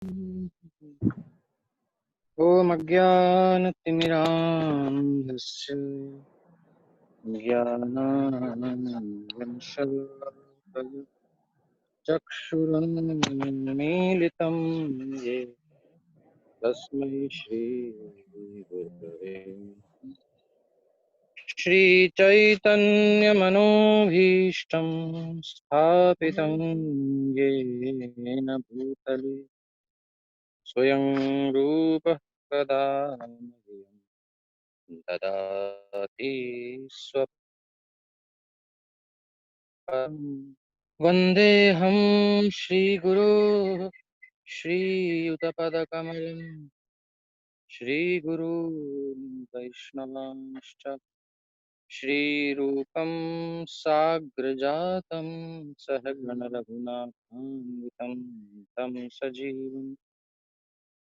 ॐ अज्ञानतिमिरान्धस्य ज्ञानाञ्जनशलाकया चक्षुरुन्मीलितं येन तस्मै श्रीगुरवे श्रीचैतन्यमनोभीष्टं स्थापितं येन भूतले स्वयं रूपः कदा मह्यं ददाति स्वपदम् वन्देऽहं श्रीगुरो श्रीयुतपदकमलं श्रीगुरून् वैष्णवांश्च श्रीरूपं साग्रजातं सहगणरघुनाथान्वितं तं सजीवं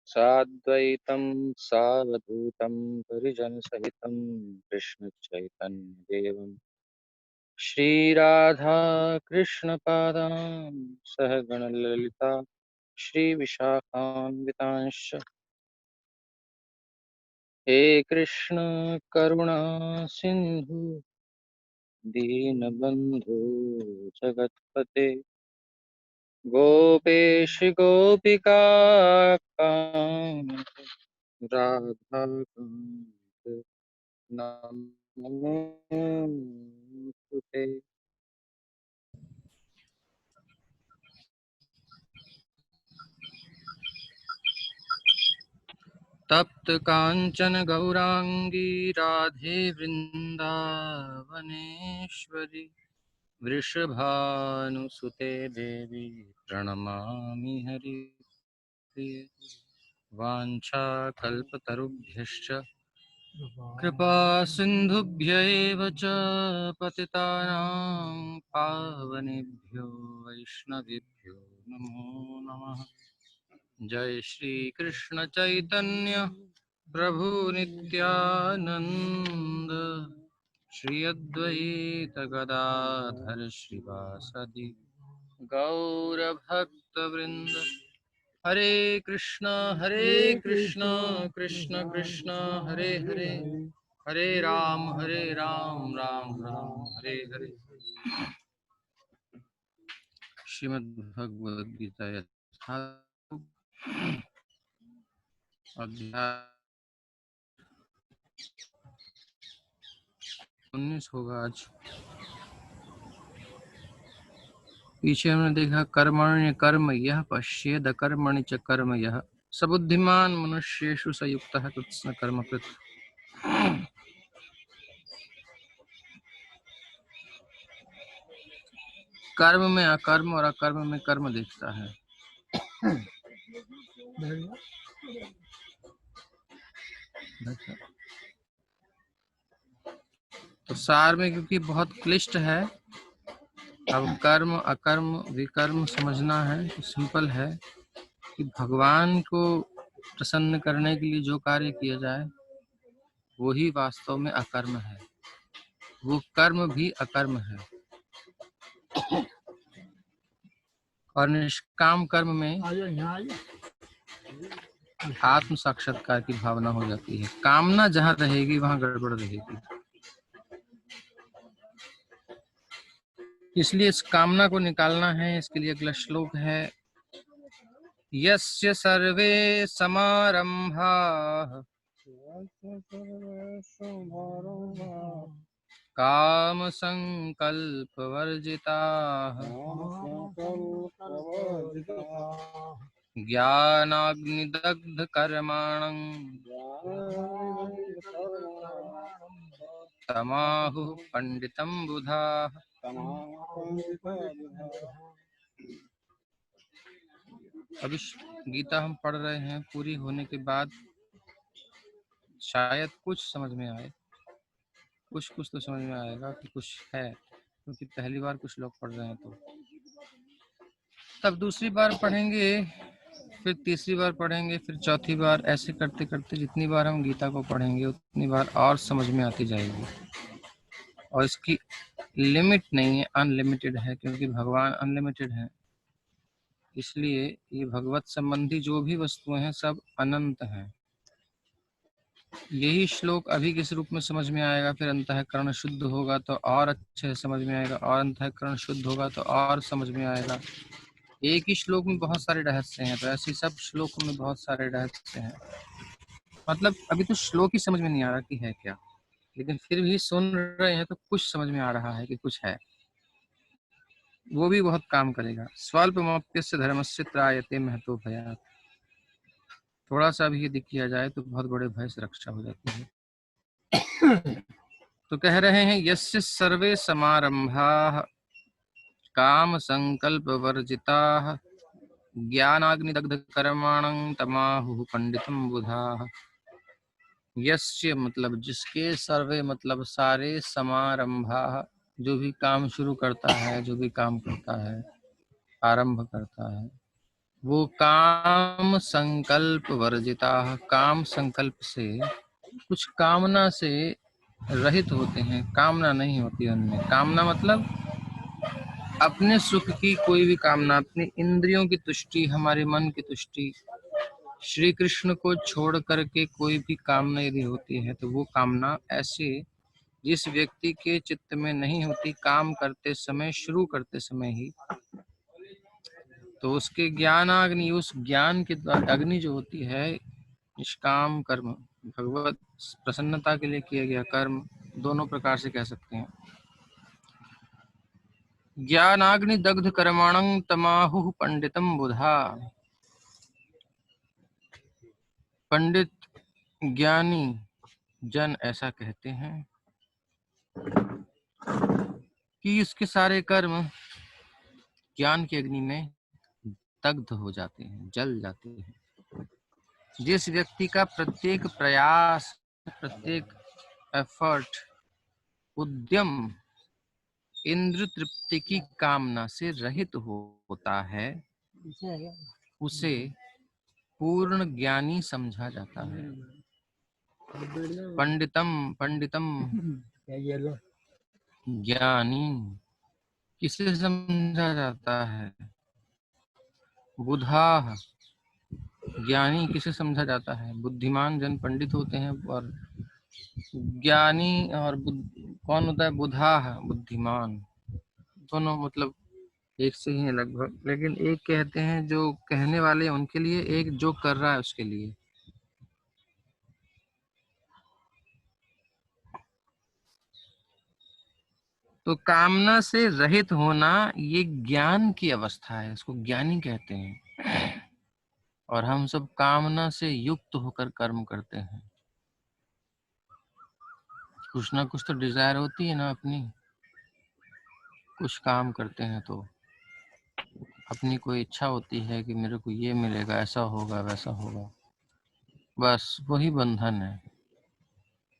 साद्वैतं सावधूतं परिजनसहितं कृष्णचैतन्यदेवं श्रीराधा कृष्णपादां सहगणललिता श्रीविशाखान्वितांश्च हे कृष्ण करुणा सिन्धु दीनबन्धु जगत्पते गोपेश गोपिका कान्त राधाकान्त नमोस्तुते। तप्त कांचन गौरांगी राधे वृंदावनेश्वरी वृषभानुसुते देवी प्रणमामि हरिप्रिये। वाञ्छाकल्पतरुभ्यश्च कृपा सिन्धुभ्य एव च पतितानां पावनेभ्यो वैष्णवेभ्यो नमो नमः। जय श्री कृष्ण चैतन्य प्रभु नित्यानंद श्री अद्वैत गदाधर श्रीवासदि गौरभक्तवृंद। हरे कृष्णा कृष्ण कृष्ण हरे हरे, हरे राम राम राम हरे हरे। श्रीमद् भगवद गीता अध्याय 19 होगा आज। पीछे हमने देखा कर्मण्य कर्म यह पश्येद कर्मणि च कर्म यह सबुद्धिमान मनुष्येषु संयुक्तः कृत्स्न कर्मकृत्। कर्म में अकर्म और अकर्म में कर्म दिखता है। तो सार में क्योंकि बहुत क्लिष्ट है, अब कर्म अकर्म विकर्म समझना है तो सिंपल है कि भगवान को प्रसन्न करने के लिए जो कार्य किया जाए वही वास्तव में अकर्म है, वो कर्म भी अकर्म है। और निष्काम कर्म में आत्म साक्षात्कार की भावना हो जाती है। कामना जहाँ रहेगी वहाँ गड़बड़ रहेगी। इसलिए इस कामना को निकालना है। इसके लिए अगला श्लोक है, यस्य सर्वे समारंभाः काम संकल्प वर्जिताः ज्ञानाग्निदग्ध कर्माणं तमाहुः पंडितं बुधाः। अभी गीता हम पढ़ रहे हैं, पूरी होने के बाद शायद कुछ समझ में आए, कुछ तो समझ में आएगा कि कुछ है, क्योंकि पहली बार कुछ लोग पढ़ रहे हैं। तो तब दूसरी बार पढ़ेंगे, फिर तीसरी बार पढ़ेंगे, फिर चौथी बार, ऐसे करते करते जितनी बार हम गीता को पढ़ेंगे उतनी बार और समझ में आती जाएगी। और इसकी लिमिट नहीं है, अनलिमिटेड है, क्योंकि भगवान अनलिमिटेड है। इसलिए ये भगवत संबंधी जो भी वस्तुएं हैं सब अनंत हैं। यही श्लोक अभी किस रूप में समझ में आएगा, फिर अंतःकरण शुद्ध होगा तो और अच्छे से समझ में आएगा, और अंतःकरण शुद्ध होगा तो और समझ में आएगा। एक ही श्लोक में बहुत सारे रहस्य हैं, तो ऐसे सब श्लोकों में बहुत सारे रहस्य हैं। मतलब अभी तो श्लोक ही समझ में नहीं आ रहा कि है क्या, लेकिन फिर भी सुन रहे हैं तो कुछ समझ में आ रहा है कि कुछ है, वो भी बहुत काम करेगा। स्वल्पमप्यस्य धर्मस्य त्रायते महतो भयात्। थोड़ा सा भी यदि किया जाए तो बहुत बड़े भय से रक्षा हो जाती है। तो कह रहे हैं यस्य सर्वे समारंभाः काम संकल्प वर्जिताः ज्ञानाग्निदग्ध कर्माणं तमाहुः पंडितम बुधाः। यस्य मतलब जिसके, सर्वे मतलब सारे, समारंभाः जो भी काम शुरू करता है, जो भी काम करता है, आरंभ करता है, वो काम संकल्प वर्जिता, काम संकल्प से, कुछ कामना से रहित होते हैं, कामना नहीं होती उनमें। कामना मतलब अपने सुख की कोई भी कामना, अपनी इंद्रियों की तुष्टि, हमारे मन की तुष्टि, श्री कृष्ण को छोड़ करके कोई भी कामना यदि होती है तो वो कामना ऐसे जिस व्यक्ति के चित्त में नहीं होती, काम करते समय, शुरू करते समय ही, तो उसके ज्ञानाग्नि, उस ज्ञान के अग्नि जो होती है, निष्काम कर्म, भगवत प्रसन्नता के लिए किया गया कर्म, दोनों प्रकार से कह सकते हैं। ज्ञानाग्नि दग्ध कर्माणं तमाहुः पंडितम बुधा। पंडित ज्ञानी जन ऐसा कहते हैं कि इसके सारे कर्म ज्ञान की अग्नि में दग्ध हो जाते हैं, जल जाते हैं। जिस व्यक्ति का प्रत्येक प्रयास, प्रत्येक एफर्ट, उद्यम इंद्र तृप्ति की कामना से रहित होता है, उसे पूर्ण ज्ञानी समझा जाता है। पंडितम, पंडितम ज्ञानी किसे समझा जाता है? बुधा, ज्ञानी किसे समझा जाता है? बुद्धिमान जन पंडित होते हैं, और ज्ञानी और कौन होता है? बुधा, बुद्धिमान। दोनों मतलब एक से ही है लगभग, लेकिन एक कहते हैं जो कहने वाले उनके लिए, एक जो कर रहा है उसके लिए। तो कामना से रहित होना ये ज्ञान की अवस्था है, इसको ज्ञानी कहते हैं। और हम सब कामना से युक्त होकर कर्म करते हैं। कुछ ना कुछ तो डिजायर होती है ना अपनी, कुछ काम करते हैं तो अपनी कोई इच्छा होती है कि मेरे को ये मिलेगा, ऐसा होगा, वैसा होगा। बस वही बंधन है।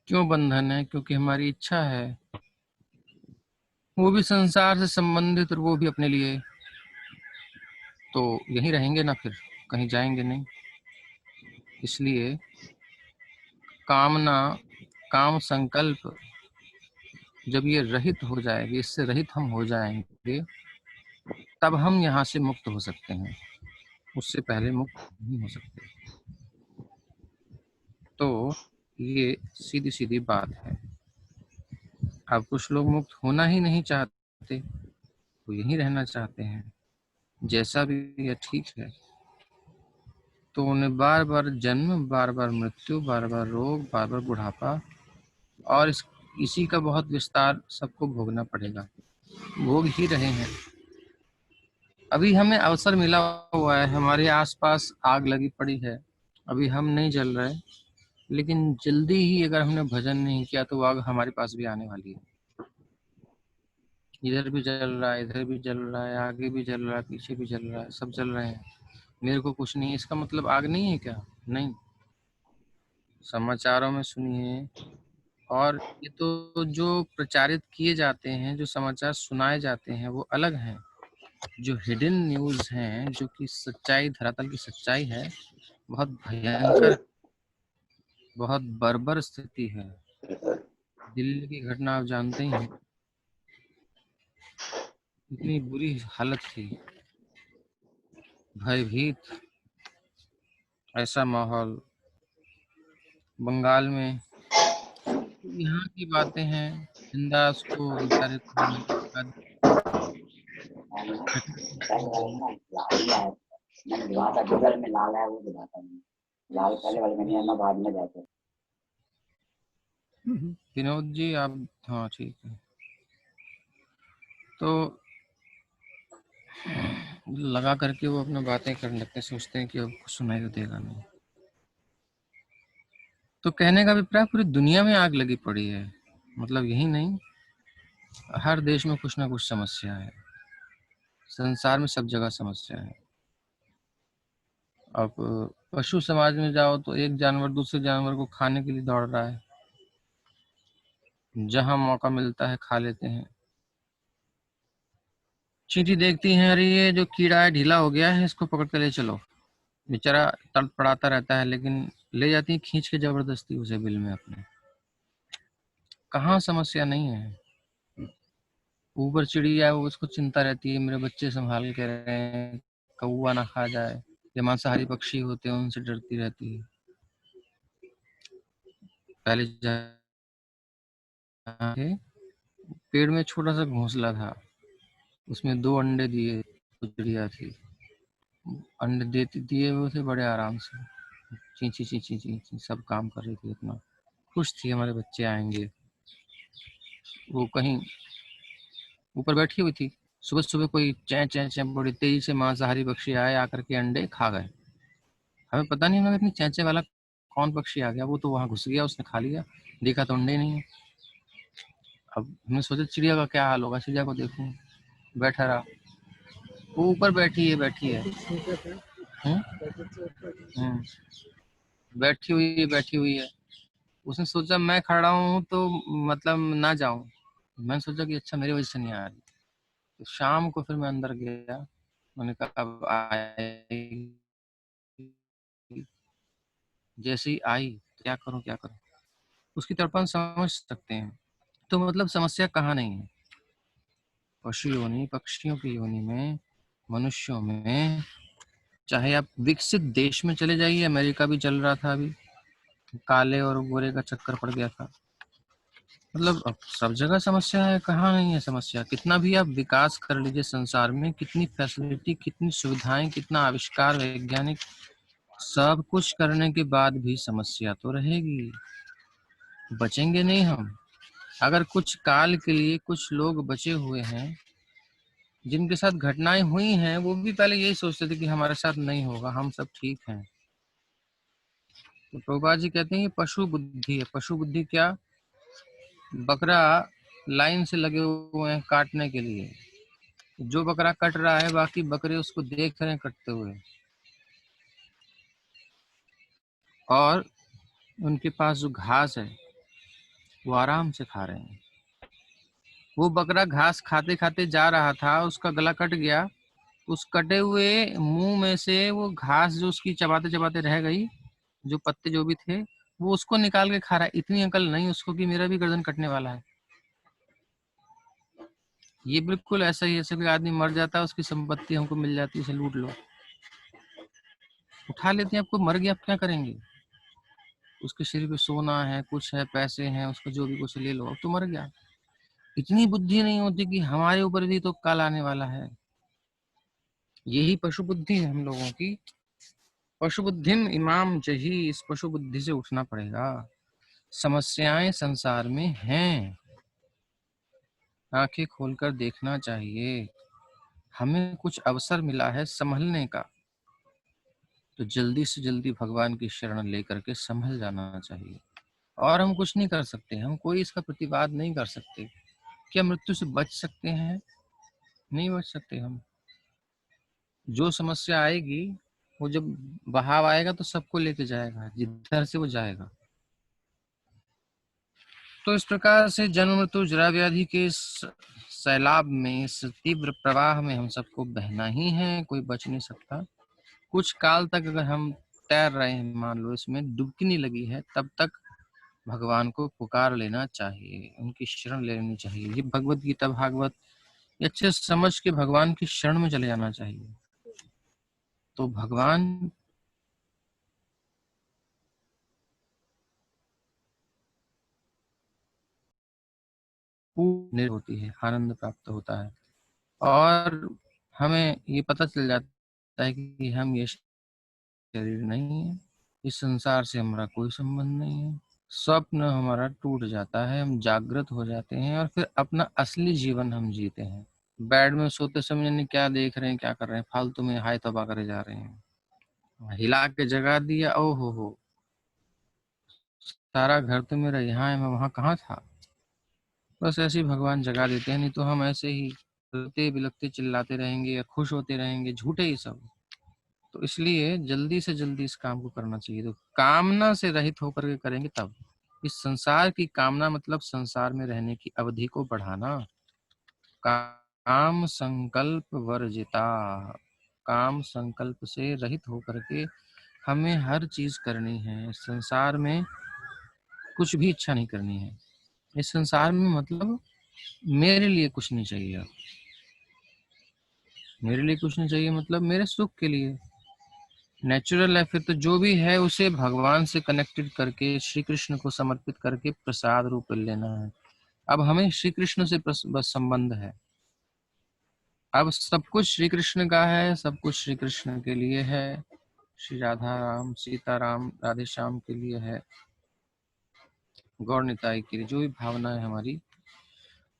क्यों बंधन है? क्योंकि हमारी इच्छा है, वो भी संसार से संबंधित और वो भी अपने लिए। तो यहीं रहेंगे ना, फिर कहीं जाएंगे नहीं। इसलिए कामना, काम संकल्प जब ये रहित हो जाएगी, इससे रहित हम हो जाएंगे, तब हम यहाँ से मुक्त हो सकते हैं, उससे पहले मुक्त नहीं हो सकते। तो ये सीधी सीधी बात है। अब कुछ लोग मुक्त होना ही नहीं चाहते, वो यहीं रहना चाहते हैं, जैसा भी ये ठीक है। तो उन्हें बार बार जन्म, बार बार मृत्यु, बार बार रोग, बार बार बुढ़ापा, और इसी का बहुत विस्तार सबको भोगना पड़ेगा, भोग ही रहे हैं। अभी हमें अवसर मिला हुआ है, हमारे आसपास आग लगी पड़ी है, अभी हम नहीं जल रहे, लेकिन जल्दी ही अगर हमने भजन नहीं किया तो वो आग हमारे पास भी आने वाली है। इधर भी जल रहा है, इधर भी जल रहा है, आगे भी जल रहा है, पीछे भी जल रहा है, सब जल रहे हैं। मेरे को कुछ नहीं, इसका मतलब आग नहीं है क्या? नहीं, समाचारों में सुनिए। और ये तो जो प्रचारित किए जाते हैं, जो समाचार सुनाए जाते हैं, वो अलग हैं। जो हिडन न्यूज हैं, जो कि सच्चाई, धरातल की सच्चाई है, बहुत भयंकर, बहुत बर्बर स्थिति है। दिल्ली की घटना आप जानते ही हैं, इतनी बुरी हालत थी। भयभीत ऐसा माहौल बंगाल में। यहाँ की बातें हैं, बिंदास को बेचारे को होने के बाद पहले वाला है ना, लाल है। मैंने धुआ था गूगल में, लाल है वो दिखाता है। लाल पहले वाले में नहीं है ना, बाद में जाके। विनोद जी आप, हाँ ठीक है। तो लगा करके वो अपना बातें करने लगते, सोचते हैं कि अब कुछ सुनाई तो देगा नहीं। तो कहने का अभिप्राय पूरी दुनिया में आग लगी पड़ी है, मतलब यही नहीं, हर देश में कुछ ना कुछ समस्या है, संसार में सब जगह समस्या है। अब पशु समाज में जाओ तो एक जानवर दूसरे जानवर को खाने के लिए दौड़ रहा है, जहां मौका मिलता है खा लेते हैं। चींटी देखती हैं, अरे ये जो कीड़ा है ढीला हो गया है, इसको पकड़ के ले चलो। बेचारा तड़पड़ाता रहता है, लेकिन ले जाती है खींच के जबरदस्ती उसे बिल में अपने। कहाँ समस्या नहीं है। ऊपर चिड़िया है, वो उसको चिंता रहती है, मेरे बच्चे संभाल के रहे हैं, कौवा ना खा जाए। ये मांसाहारी पक्षी होते हैं, उनसे डरती रहती है। पहले जाके पेड़ में छोटा सा घोंसला था, उसमें 2 अंडे दिए, तो चिड़िया थी। अंडे देती दिए हुए थे बड़े आराम से, चींची चींची चींची सब काम कर रही थी अपना, खुश थी हमारे बच्चे आएंगे। वो कहीं ऊपर बैठी हुई थी, सुबह सुबह कोई चैं चैं चैं बड़ी तेजी से मांसाहारी पक्षी आए, आकर के अंडे खा गए। हमें पता नहीं, हमें इतनी चैंचे वाला कौन पक्षी आ गया, वो तो वहां घुस गया, उसने खा लिया, देखा तो अंडे नहीं है। अब हमने सोचा चिड़िया का क्या हाल होगा, चिड़िया को देखूं, बैठा रहा। वो ऊपर बैठी है, बैठी है। हम्म? हम्म, बैठी हुई है। उसने सोचा मैं खड़ा हूँ तो मतलब ना जाऊं। मैंने सोचा कि अच्छा मेरी वजह से नहीं आ रही। तो शाम को फिर मैं अंदर गया, मैंने कहा अब आएगी। जैसे ही आई, क्या करूं क्या करूं, उसकी तड़पन समझ सकते हैं। तो मतलब समस्या कहाँ नहीं है, पशु योनि, पक्षियों की योनि में, मनुष्यों में। चाहे आप विकसित देश में चले जाइए, अमेरिका भी चल रहा था अभी, काले और गोरे का चक्कर पड़ गया था। मतलब अब सब जगह समस्या है, कहाँ नहीं है समस्या। कितना भी आप विकास कर लीजिए संसार में, कितनी फैसिलिटी, कितनी सुविधाएं, कितना आविष्कार वैज्ञानिक, सब कुछ करने के बाद भी समस्या तो रहेगी, बचेंगे नहीं हम। अगर कुछ काल के लिए कुछ लोग बचे हुए हैं, जिनके साथ घटनाएं हुई हैं, वो भी पहले यही सोचते थे कि हमारे साथ नहीं होगा, हम सब ठीक हैं। तो प्रभुपाद जी कहते हैं ये पशु बुद्धि है। पशु बुद्धि क्या, बकरा लाइन से लगे हुए हैं काटने के लिए, जो बकरा कट रहा है बाकी बकरे उसको देख रहे हैं कटते हुए, और उनके पास जो घास है वो आराम से खा रहे हैं। वो बकरा घास खाते खाते जा रहा था, उसका गला कट गया, उस कटे हुए मुंह में से वो घास जो उसकी चबाते चबाते रह गई, जो पत्ते जो भी थे, वो उसको निकाल के खा रहा है। इतनी अकल नहीं उसको कि मेरा भी गर्दन कटने वाला है। ये बिल्कुल ऐसा ही, ऐसे कोई आदमी मर जाता है, उसकी संपत्ति हमको मिल जाती है, उसे लूट लो, उठा लेते हैं। आपको मर गया, आप क्या करेंगे, उसके शरीर पे सोना है, कुछ है, पैसे हैं, उसको जो भी कुछ ले लो, अब तो मर गया। इतनी बुद्धि नहीं होती कि हमारे ऊपर भी तो कल आने वाला है। यही पशु बुद्धि है हम लोगों की। पशु बुद्धिम इमाम जही, इस पशु बुद्धि से उठना पड़ेगा। समस्याएं संसार में हैं, आंखें खोलकर देखना चाहिए। हमें कुछ अवसर मिला है संभलने का, तो जल्दी से जल्दी भगवान की शरण लेकर के संभल जाना चाहिए। और हम कुछ नहीं कर सकते, हम कोई इसका प्रतिवाद नहीं कर सकते। क्या मृत्यु से बच सकते हैं? नहीं बच सकते हम। जो समस्या आएगी, वो जब बहाव आएगा तो सबको लेके जाएगा, जिधर से वो जाएगा। तो इस प्रकार से जन्म मृत्यु जरा व्याधि के इस सैलाब में, इस तीव्र प्रवाह में हम सबको बहना ही है, कोई बच नहीं सकता। कुछ काल तक अगर हम तैर रहे हैं, मान लो इसमें डुबकी नहीं लगी है, तब तक भगवान को पुकार लेना चाहिए, उनकी शरण लेनी चाहिए। ये भगवत गीता भागवत अच्छे समझ के भगवान की शरण में चले जाना चाहिए। तो भगवान पूर्ण होती है, आनंद प्राप्त होता है और हमें ये पता चल जाता है कि हम ये शरीर नहीं है, इस संसार से हमारा कोई संबंध नहीं है। स्वप्न हमारा टूट जाता है, हम जागृत हो जाते हैं और फिर अपना असली जीवन हम जीते हैं। बेड में सोते समय नहीं क्या देख रहे हैं, क्या कर रहे हैं, फालतू में हाय तौबा करे जा रहे हैं। हिला के जगा दिया, ओ हो, सारा घर तो मेरा यहाँ है, मैं वहां कहाँ था। बस ऐसे ही भगवान जगा देते हैं, नहीं तो हम ऐसे ही रोते बिलखते चिल्लाते रहेंगे या खुश होते रहेंगे, झूठे ही सब। तो इसलिए जल्दी से जल्दी इस काम को करना चाहिए। तो कामना से रहित होकर के करेंगे तब। इस संसार की कामना मतलब संसार में रहने की अवधि को बढ़ाना। काम संकल्प वर्जिता, काम संकल्प से रहित होकर के हमें हर चीज करनी है। संसार में कुछ भी इच्छा नहीं करनी है। इस संसार में मतलब मेरे लिए कुछ नहीं चाहिए। मेरे लिए कुछ नहीं चाहिए मतलब मेरे सुख के लिए। नेचुरल है फिर तो जो भी है उसे भगवान से कनेक्टेड करके श्री कृष्ण को समर्पित करके प्रसाद रूप में लेना है। अब हमें श्री कृष्ण से बस संबंध है। अब सब कुछ श्री कृष्ण का है, सब कुछ श्री कृष्ण के लिए है। श्री राधा राम सीता राम राधे श्याम के लिए है, गौर निताई के लिए जो भी भावना है हमारी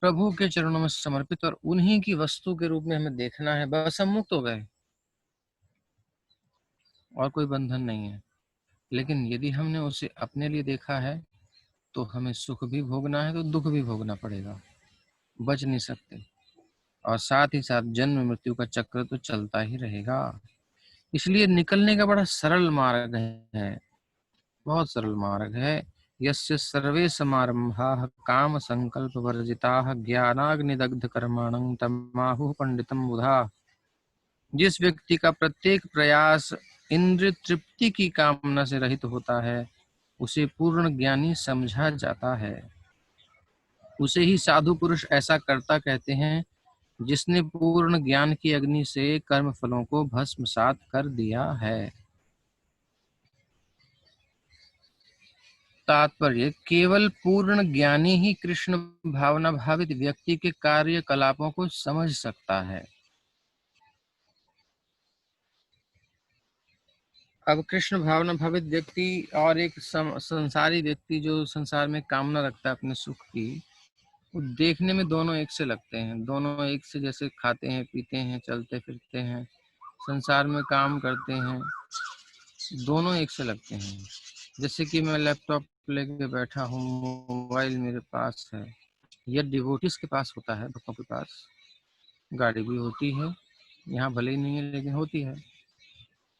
प्रभु के चरणों में समर्पित और उन्हीं की वस्तु के रूप में हमें देखना है। बस हम मुक्त हो गए और कोई बंधन नहीं है। लेकिन यदि हमने उसे अपने लिए देखा है तो हमें सुख भी भोगना है तो दुख भी भोगना पड़ेगा, बच नहीं सकते। और साथ ही साथ जन्म मृत्यु का चक्र तो चलता ही रहेगा। इसलिए निकलने का बड़ा सरल मार्ग है, बहुत सरल मार्ग है। यस्य सर्वे समारंभाः काम संकल्प वर्जिताः ज्ञानाग्निदग्ध कर्माणं तमाहुः पंडितम बुधाः। जिस व्यक्ति का प्रत्येक प्रयास इंद्रिय तृप्ति की कामना से रहित होता है उसे पूर्ण ज्ञानी समझा जाता है। उसे ही साधु पुरुष ऐसा करता कहते हैं जिसने पूर्ण ज्ञान की अग्नि से कर्म फलों को भस्मसात कर दिया है। तात्पर्य, केवल पूर्ण ज्ञानी ही कृष्ण भावना भावित व्यक्ति के कार्यकलापों को समझ सकता है। अब कृष्ण भावना भावित व्यक्ति और एक संसारी व्यक्ति जो संसार में कामना रखता है अपने सुख की, वो देखने में दोनों एक से लगते हैं। दोनों एक से जैसे खाते हैं पीते हैं चलते फिरते हैं संसार में काम करते हैं, दोनों एक से लगते हैं। जैसे कि मैं लैपटॉप लेके बैठा हूँ, मोबाइल मेरे पास है, यह डिवोटीज के पास होता है, भक्तों के पास गाड़ी भी होती है, यहाँ भले ही नहीं है लेकिन होती है।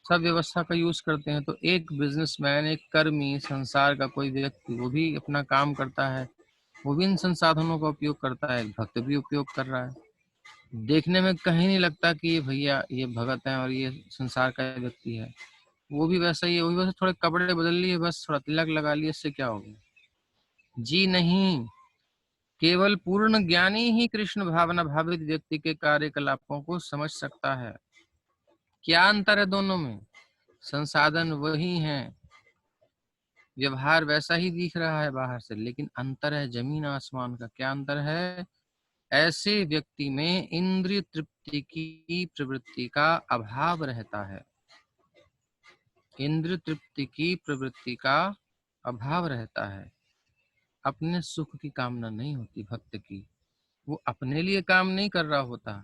सब व्यवस्था का यूज करते हैं। तो एक बिजनेसमैन, एक कर्मी, संसार का कोई व्यक्ति, वो भी अपना काम करता है, वो भी इन संसाधनों का उपयोग करता है। भक्त भी उपयोग कर रहा है। देखने में कहीं नहीं लगता कि ये भैया ये भगत है और ये संसार का व्यक्ति है। वो भी वैसा ही है, वो भी बस थोड़े कपड़े बदल लिए, बस थोड़ा तिलक लगा लिए, इससे क्या हो गया। जी नहीं, केवल पूर्ण ज्ञानी ही कृष्ण भावना भावित व्यक्ति के कार्यकलापों को समझ सकता है। क्या अंतर है दोनों में? संसाधन वही हैं, व्यवहार वैसा ही दिख रहा है बाहर से, लेकिन अंतर है जमीन आसमान का। क्या अंतर है? ऐसे व्यक्ति में इंद्रिय तृप्ति की प्रवृत्ति का अभाव रहता है। इंद्रिय तृप्ति की प्रवृत्ति का अभाव रहता है। अपने सुख की कामना नहीं होती भक्त की, वो अपने लिए काम नहीं कर रहा होता।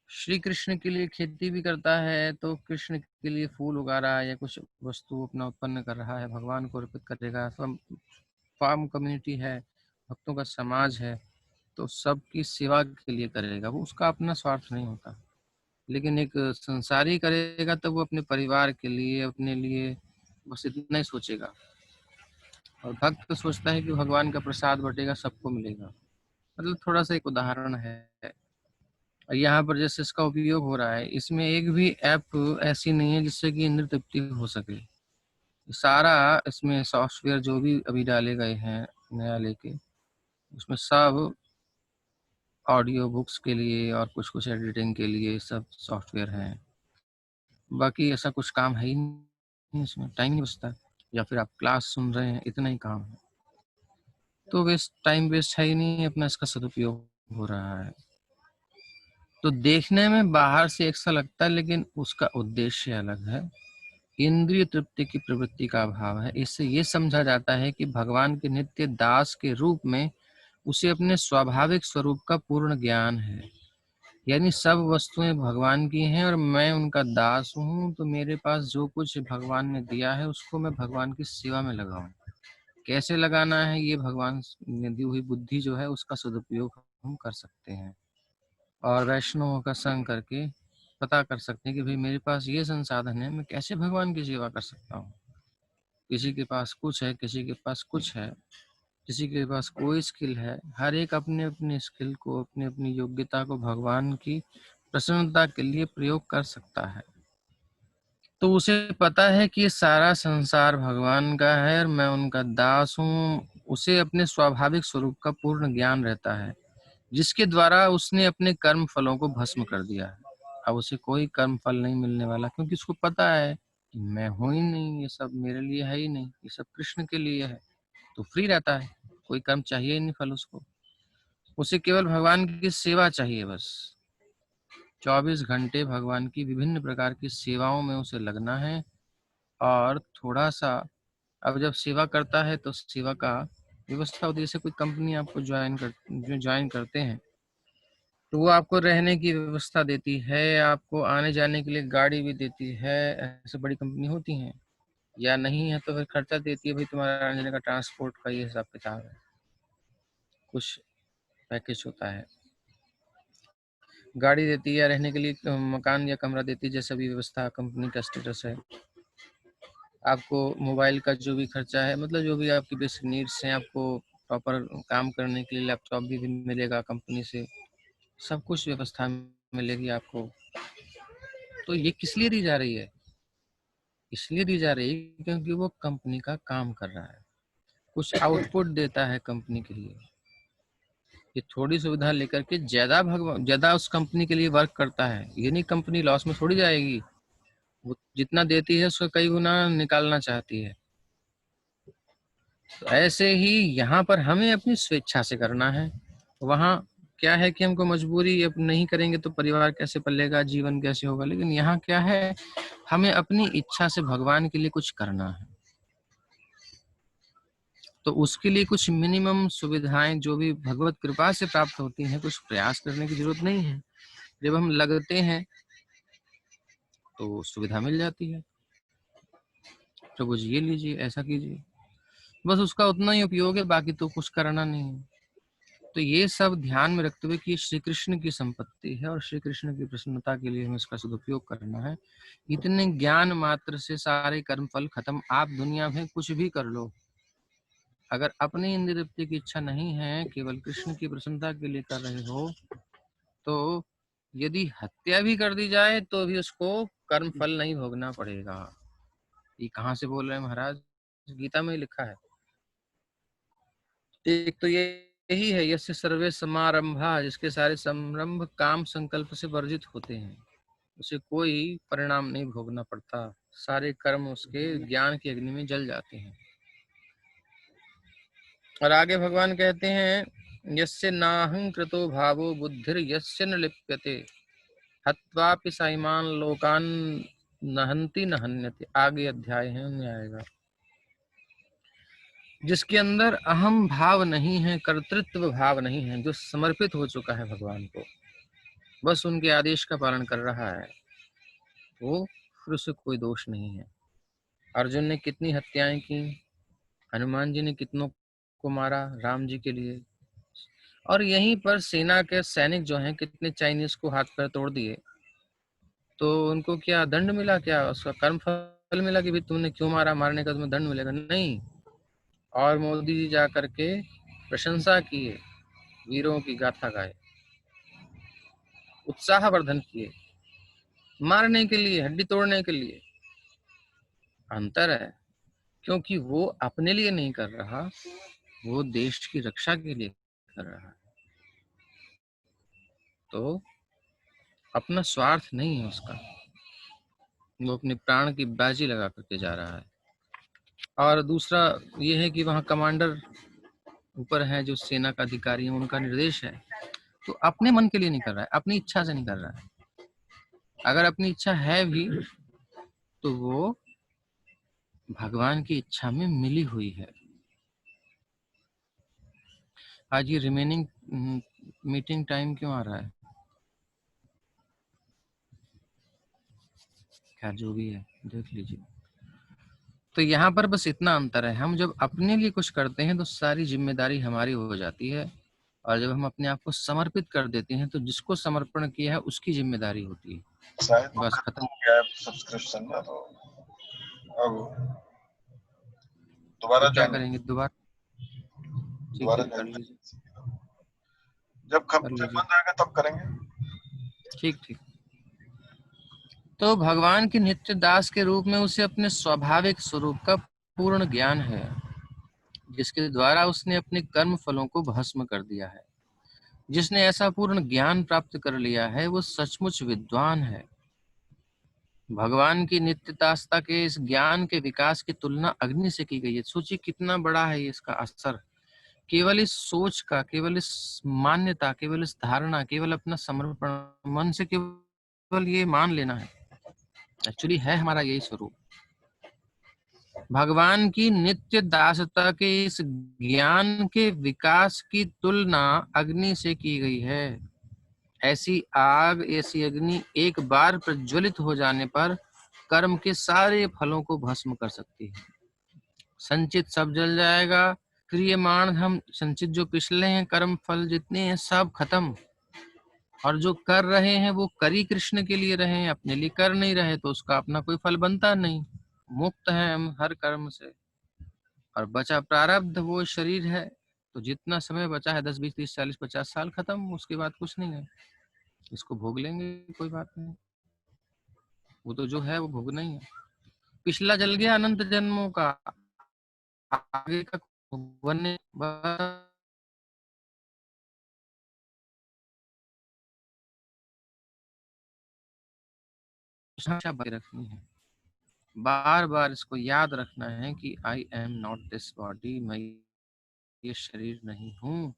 श्री कृष्ण के लिए खेती भी करता है तो कृष्ण के लिए फूल उगा रहा है या कुछ वस्तु अपना उत्पन्न कर रहा है, भगवान को अर्पित करेगा। फार्म कम्युनिटी है, भक्तों का समाज है, तो सबकी सेवा के लिए करेगा, वो उसका अपना स्वार्थ नहीं होता। लेकिन एक संसारी करेगा तो वो अपने परिवार के लिए, अपने लिए बस इतना ही सोचेगा। और भक्त तो सोचता है कि भगवान का प्रसाद बटेगा, सबको मिलेगा। मतलब थोड़ा सा एक उदाहरण है। और यहाँ पर जैसे इसका उपयोग हो रहा है, इसमें एक भी ऐप ऐसी नहीं है जिससे कि इंद्र तृप्ति हो सके। सारा इसमें सॉफ्टवेयर जो भी अभी डाले गए हैं नया लेके, उसमें सब ऑडियो बुक्स के लिए और कुछ कुछ एडिटिंग के लिए सब सॉफ्टवेयर हैं। बाकी ऐसा कुछ काम है ही नहीं, इसमें टाइम नहीं बचता, या फिर आप क्लास सुन रहे हैं, इतना ही काम है। तो टाइम वेस्ट है ही नहीं, अपना इसका सदुपयोग हो रहा है। तो देखने में बाहर से एक सा लगता है, लेकिन उसका उद्देश्य अलग है। इंद्रिय तृप्ति की प्रवृत्ति का अभाव है। इससे ये समझा जाता है कि भगवान के नित्य दास के रूप में उसे अपने स्वाभाविक स्वरूप का पूर्ण ज्ञान है। यानी सब वस्तुएं भगवान की हैं और मैं उनका दास हूँ, तो मेरे पास जो कुछ भगवान ने दिया है उसको मैं भगवान की सेवा में लगाऊं। कैसे लगाना है, ये भगवान ने दी हुई बुद्धि जो है उसका सदुपयोग हम कर सकते हैं, और वैष्णवों का संग करके पता कर सकते हैं कि भाई मेरे पास ये संसाधन है, मैं कैसे भगवान की सेवा कर सकता हूँ। किसी के पास कुछ है, किसी के पास कुछ है, किसी के पास कोई स्किल है। हर एक अपने अपने स्किल को, अपनी अपनी योग्यता को भगवान की प्रसन्नता के लिए प्रयोग कर सकता है। तो उसे पता है कि ये सारा संसार भगवान का है और मैं उनका दास हूँ। उसे अपने स्वाभाविक स्वरूप का पूर्ण ज्ञान रहता है, जिसके द्वारा उसने अपने कर्म फलों को भस्म कर दिया है। अब उसे कोई कर्म फल नहीं मिलने वाला, क्योंकि उसको पता है कि मैं हूं ही नहीं, ये सब मेरे लिए है ही नहीं, ये सब कृष्ण के लिए है। तो फ्री रहता है, कोई कर्म चाहिए ही नहीं फल उसको। उसे केवल भगवान की सेवा चाहिए बस। 24 घंटे भगवान की विभिन्न प्रकार की सेवाओं में उसे लगना है। और थोड़ा सा, अब जब सेवा करता है तो सेवा का व्यवस्था होती है। जैसे कोई कंपनी आपको ज्वाइन करते हैं, तो वो आपको रहने की व्यवस्था देती है, आपको आने जाने के लिए गाड़ी भी देती है। ऐसे बड़ी कंपनी होती हैं। या नहीं है तो फिर खर्चा देती है, भाई तुम्हारा आने जाने का ट्रांसपोर्ट का ये हिसाब किताब है, कुछ पैकेज होता है। गाड़ी देती है या रहने के लिए मकान या कमरा देती है, जैसा भी व्यवस्था कंपनी का स्टेटस है। आपको मोबाइल का जो भी खर्चा है, मतलब जो भी आपकी बेसिक नीड्स हैं, आपको प्रॉपर काम करने के लिए लैपटॉप भी मिलेगा कंपनी से, सब कुछ व्यवस्था मिलेगी आपको। तो ये किस लिए दी जा रही है? इसलिए दी जा रही है क्योंकि वो कंपनी का काम कर रहा है, कुछ आउटपुट देता है कंपनी के लिए। ये थोड़ी सुविधा लेकर के ज्यादा उस कंपनी के लिए वर्क करता है। ये नहीं कंपनी लॉस में थोड़ी जाएगी, वो जितना देती है उसका कई गुना निकालना चाहती है। तो ऐसे ही यहाँ पर हमें अपनी स्वेच्छा से करना है। वहाँ क्या है कि हमको मजबूरी, अब नहीं करेंगे तो परिवार कैसे पलेगा, जीवन कैसे होगा। लेकिन यहाँ क्या है, हमें अपनी इच्छा से भगवान के लिए कुछ करना है। तो उसके लिए कुछ मिनिमम सुविधाएं जो भी भगवत कृपा से प्राप्त होती हैं, कुछ प्रयास करने की जरूरत नहीं है। जब हम लगते हैं तो सुविधा मिल जाती है। प्रभु जी ये लीजिए, ऐसा कीजिए, बस उसका उतना ही उपयोग है, बाकी तो कुछ करना नहीं है। तो ये सब ध्यान में रखते हुए कि श्री कृष्ण की संपत्ति है और श्री कृष्ण की प्रसन्नता के लिए हमें इसका सदुपयोग करना है। इतने ज्ञान मात्र से सारे कर्म फल खत्म। आप दुनिया में कुछ भी कर लो, अगर अपनी इंद्रिय तृप्ति की इच्छा नहीं है, केवल कृष्ण की प्रसन्नता के लिए कर रहे हो, तो यदि हत्या भी कर दी जाए तो भी उसको कर्म फल नहीं भोगना पड़ेगा। ये कहाँ से बोल रहे हैं महाराज? गीता में ही लिखा है। एक तो यही है, यस्य सर्वे समारंभा, जिसके सारे समारंभ काम संकल्प से वर्जित होते हैं, उसे कोई परिणाम नहीं भोगना पड़ता। सारे कर्म उसके ज्ञान की अग्नि में जल जाते हैं। और आगे भगवान कहते हैं, यस्य नाहं कृतो भावो बुद्धिर यस्य न लिप्यते हत्वापि साइमान लोकान नहंति न हन्यते। आगे अध्याय है, उनमें आएगा। जिसके अंदर अहम भाव नहीं है, कर्तृत्व भाव नहीं है, जो समर्पित हो चुका है भगवान को, बस उनके आदेश का पालन कर रहा है, वो फिर उसे कोई दोष नहीं है। अर्जुन ने कितनी हत्याएं की, हनुमान जी ने कितनों को मारा राम जी के लिए, और यहीं पर सेना के सैनिक जो हैं कितने चाइनीज को हाथ पैर तोड़ दिए। तो उनको क्या दंड मिला? क्या उसका कर्म फल मिला कि भाई तुमने क्यों मारा, मारने का तुम्हें दंड मिलेगा? नहीं। और मोदी जी जा करके प्रशंसा किए, वीरों की गाथा गाए, उत्साहवर्धन किए, मारने के लिए, हड्डी तोड़ने के लिए। अंतर है, क्योंकि वो अपने लिए नहीं कर रहा, वो देश की रक्षा के लिए कर रहा है। तो अपना स्वार्थ नहीं है उसका। वो अपने प्राण की बाजी लगा करके जा रहा है। और दूसरा ये है कि वहाँ कमांडर ऊपर है, जो सेना का अधिकारी है, उनका निर्देश है, तो अपने मन के लिए नहीं कर रहा है, अपनी इच्छा से नहीं कर रहा है। अगर अपनी इच्छा है भी तो वो भगवान की इच्छा में मिली हुई है। आज ये रिमेनिंग मीटिंग टाइम क्यों आ रहा है? खैर जो भी है देख लीजिए। तो यहाँ पर बस इतना अंतर है, हम जब अपने लिए कुछ करते हैं तो सारी जिम्मेदारी हमारी हो जाती है, और जब हम अपने आप को समर्पित कर देते हैं तो जिसको समर्पण किया है उसकी जिम्मेदारी होती है। शायद वो बस खत्म खत्म। हो गया है सब्सक्रिप्शन ना, तो अब दोबारा तो क्या ज्वाइन करेंगे? ठीक दोबारा है, कर ज्वाइन लीजिए, जब कर जब लीजिए। बन जाएगा तब करेंगे। ठीक ठीक। तो भगवान के नित्य दास के रूप में उसे अपने स्वाभाविक स्वरूप का पूर्ण ज्ञान है, जिसके द्वारा उसने अपने कर्म फलों को भस्म कर दिया है। जिसने ऐसा पूर्ण ज्ञान प्राप्त कर लिया है वो सचमुच विद्वान है। भगवान की नित्यदासता के इस ज्ञान के विकास की तुलना अग्नि से की गई है। सोचिए कितना बड़ा है इसका असर। केवल इस सोच का, केवल इस मान्यता, केवल इस धारणा, केवल अपना समर्पण, मन से केवल ये मान लेना है, एक्चुअली है हमारा यही स्वरूप। भगवान की नित्य दासता के इस ज्ञान के विकास की तुलना अग्नि से की गई है। ऐसी आग, ऐसी अग्नि एक बार प्रज्वलित हो जाने पर कर्म के सारे फलों को भस्म कर सकती है। संचित सब जल जाएगा, क्रियमाण हम संचित जो पिछले हैं कर्म फल जितने हैं सब खत्म, और जो कर रहे हैं वो करी कृष्ण के लिए रहे हैं, अपने लिए कर नहीं रहे तो उसका अपना कोई फल बनता नहीं। मुक्त हैं हम हर कर्म से, और बचा प्रारब्ध वो शरीर है, तो जितना समय बचा है 10 20 30 40 50 साल, खत्म, उसके बाद कुछ नहीं है। इसको भोग लेंगे, कोई बात नहीं, वो तो जो है वो भोगना ही है। पिछला जल गया अनंत जन्मों का, आगे का बनने बचाए रखनी है। बार बार इसको याद रखना है कि I am not this body, मैं ये शरीर नहीं हूँ।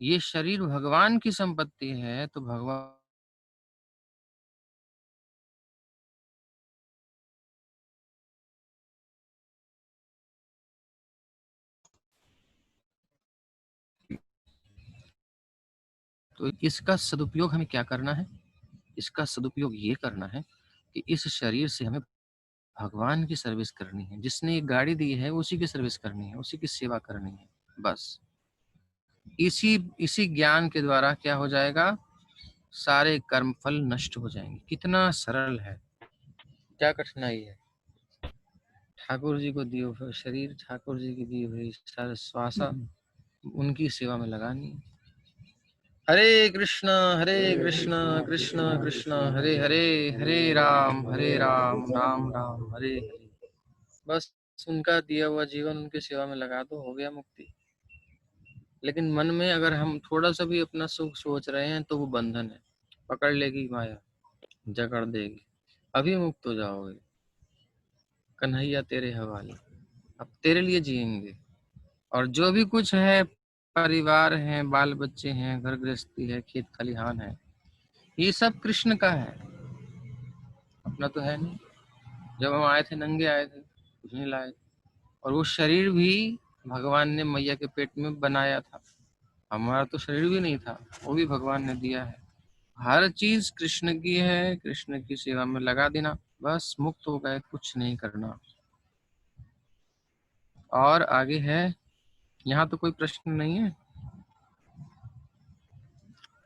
ये शरीर भगवान की संपत्ति है, तो भगवान तो इसका सदुपयोग हमें क्या करना है? इसका सदुपयोग ये करना है कि इस शरीर से हमें भगवान की सर्विस करनी है। जिसने ये गाड़ी दी है उसी की सर्विस करनी है, उसी की सेवा करनी है। बस इसी इसी ज्ञान के द्वारा क्या हो जाएगा, सारे कर्म फल नष्ट हो जाएंगे। कितना सरल है, क्या कठिनाई है। ठाकुर जी को दिए हुए शरीर, ठाकुर जी की दी हुई सारे श्वासा उनकी सेवा में लगानी है। हरे कृष्णा कृष्ण कृष्ण हरे हरे, हरे राम राम राम हरे हरे। बस उनका दिया हुआ जीवन उनकी सेवा में लगा दो, हो गया मुक्ति। लेकिन मन में अगर हम थोड़ा सा भी अपना सुख सोच रहे हैं तो वो बंधन है, पकड़ लेगी माया, जकड़ देगी, अभी मुक्त हो जाओगे। कन्हैया तेरे हवाले, अब तेरे लिए जिएंगे। और जो भी कुछ है, परिवार है, बाल बच्चे हैं, घर गृहस्थी है, खेत खलिहान है, ये सब कृष्ण का है, अपना तो है नहीं। जब हम आए थे नंगे आए थे, कुछ नहीं लाए। और वो शरीर भी भगवान ने मैया के पेट में बनाया था, हमारा तो शरीर भी नहीं था, वो भी भगवान ने दिया है। हर चीज कृष्ण की है, कृष्ण की सेवा में लगा देना, बस मुक्त हो गए, कुछ नहीं करना। और आगे है, यहाँ तो कोई प्रश्न नहीं है,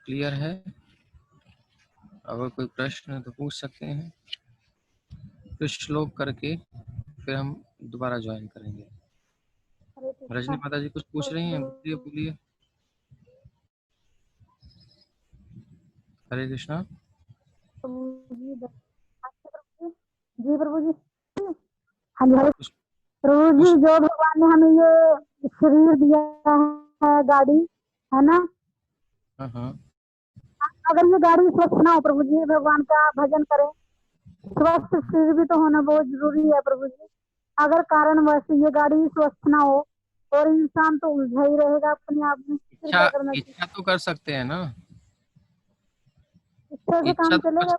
क्लियर है? अगर कोई प्रश्न है तो पूछ सकते हैं, कुछ श्लोक करके फिर हम दोबारा ज्वाइन करेंगे। रजनी माता जी कुछ पूछ रही हैं, बोलिए बोलिए। हरे कृष्णा। जी प्रभु जी। हाँ जी, कुछ प्रभु जी, कुछ जो भगवान ने हमें ये शरीर दिया है, गाड़ी है ना, हाँ हाँ अगर ये गाड़ी स्वच्छ ना हो प्रभु जी, भगवान का भजन करें स्वस्थ शरीर भी तो होना बहुत जरूरी है प्रभु जी। अगर कारणवश ये गाड़ी स्वस्थ ना हो और इंसान तो उलझा ही रहेगा अपने आप में, फिर इच्छा क्या करना चाहिए? इच्छा तो कर सकते हैं ना, इच्छा से इच्छा काम तो चलेगा?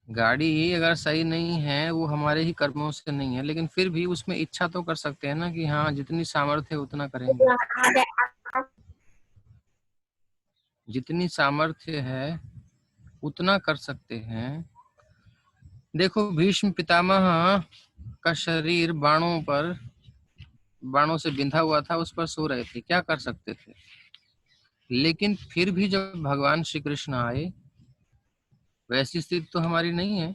गाड़ी ही अगर सही नहीं है, वो हमारे ही कर्मों से नहीं है, लेकिन फिर भी उसमें इच्छा तो कर सकते हैं ना कि हाँ जितनी सामर्थ्य है उतना करेंगे। जितनी सामर्थ्य है उतना कर सकते हैं। देखो भीष्म पितामह का शरीर बाणों से बिंधा हुआ था, उस पर सो रहे थे, क्या कर सकते थे? लेकिन फिर भी जब भगवान श्री कृष्ण आए, वैसी स्थिति तो हमारी नहीं है,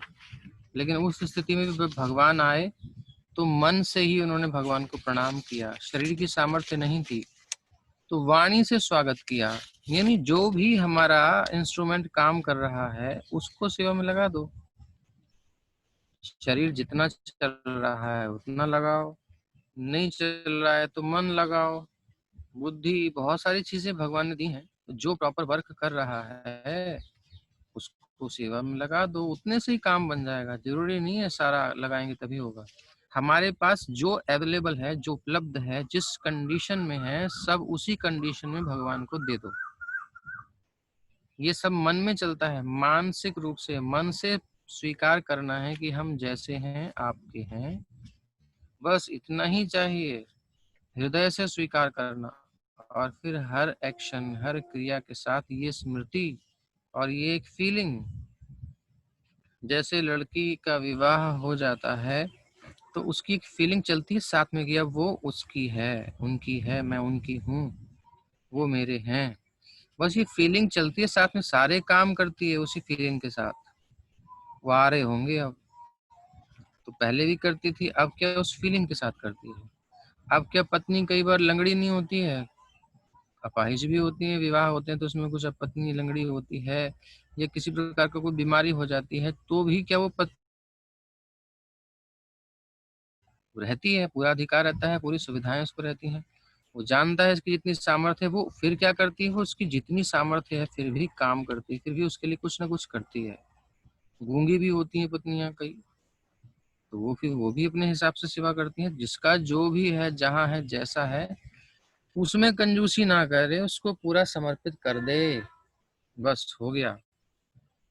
लेकिन उस स्थिति में भी जब भगवान आए तो मन से ही उन्होंने भगवान को प्रणाम किया, शरीर की सामर्थ्य नहीं थी तो वाणी से स्वागत किया। यानी जो भी हमारा इंस्ट्रूमेंट काम कर रहा है उसको सेवा में लगा दो। शरीर जितना चल रहा है उतना लगाओ, नहीं चल रहा है तो मन लगाओ, बुद्धि, बहुत सारी चीजें भगवान ने दी हैं। जो प्रॉपर वर्क कर रहा है उसको सेवा में लगा दो, उतने से ही काम बन जाएगा। जरूरी नहीं है सारा लगाएंगे तभी होगा। हमारे पास जो अवेलेबल है, जो उपलब्ध है, जिस कंडीशन में है, सब उसी कंडीशन में भगवान को दे दो। ये सब मन में चलता है, मानसिक रूप से मन से स्वीकार करना है कि हम जैसे हैं आपके हैं, बस इतना ही चाहिए। हृदय से स्वीकार करना, और फिर हर एक्शन, हर क्रिया के साथ ये स्मृति और ये एक फीलिंग। जैसे लड़की का विवाह हो जाता है तो उसकी एक फीलिंग चलती है साथ में कि अब वो उसकी है, उनकी है, मैं उनकी हूँ, वो मेरे हैं। बस ये फीलिंग चलती है साथ में, सारे काम करती है उसी फीलिंग के साथ। वो आ रहे होंगे अब, तो पहले भी करती थी, अब क्या उस फीलिंग के साथ करती है। अब क्या पत्नी कई बार लंगड़ी नहीं होती है, अपाहिज भी होती है, विवाह होते हैं तो उसमें कुछ पत्नी लंगड़ी होती है या किसी प्रकार का कोई बीमारी हो जाती है, तो भी क्या वो रहती है, पूरा अधिकार रहता है, पूरी सुविधाएं उसको रहती हैं। वो जानता है इसकी जितनी सामर्थ्य है, वो फिर क्या करती है, वो उसकी जितनी सामर्थ्य है फिर भी काम करती है, फिर भी उसके लिए कुछ ना कुछ करती है। गूंगी भी होती हैं पत्नियां कई, तो वो भी अपने हिसाब से सेवा करती हैं। जिसका जो भी है, जहाँ है, जैसा है, उसमें कंजूसी ना करे, उसको पूरा समर्पित कर दे, बस हो गया।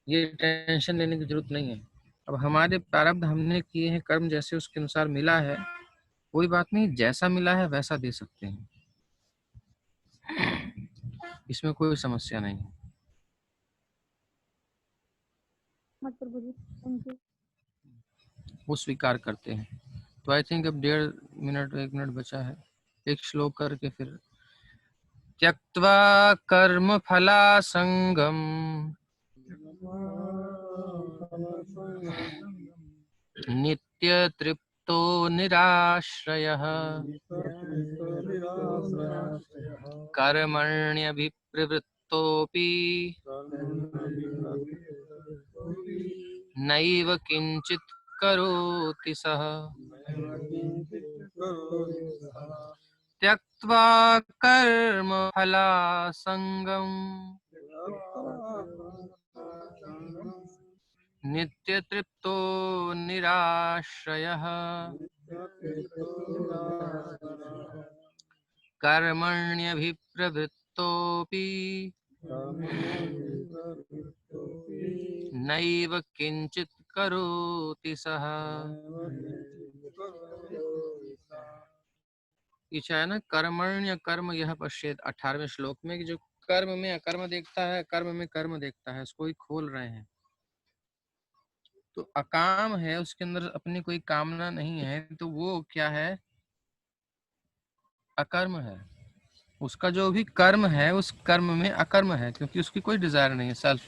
ये टेंशन लेने की जरूरत नहीं है। अब हमारे प्रारब्ध हमने किए हैं, कर्म जैसे उसके अनुसार मिला है, कोई बात नहीं, जैसा मिला है वैसा दे सकते हैं, इसमें कोई समस्या नहीं। मत प्रभु जी, थैंक यू। वो स्वीकार करते हैं। तो आई थिंक अब 1.5 मिनट बचा है, एक श्लोक करके फिर। त्यक्त्वा कर्म फलासंगम नित्य तृप्तो निराश्रयः कर्मण्यभिप्रवृत्तोऽपि नैव किंचित् करोति सः। त्यक्त्वा कर्म फलासंगम नित्य तृप्तो निराश्रयः कर्मण्यभिप्रवृत्तोऽपि नैव किंचित् करोति सः। पीछे है ना, कर्मण्य कर्म यह पश्येत, 18वें श्लोक में, कि जो कर्म में अकर्म देखता है, कर्म में कर्म देखता है, उसको ही खोल रहे हैं। तो अकाम है, उसके अंदर अपनी कोई कामना नहीं है, तो वो क्या है, अकर्म है। उसका जो भी कर्म है उस कर्म में अकर्म है, क्योंकि उसकी कोई डिजायर नहीं है, सेल्फ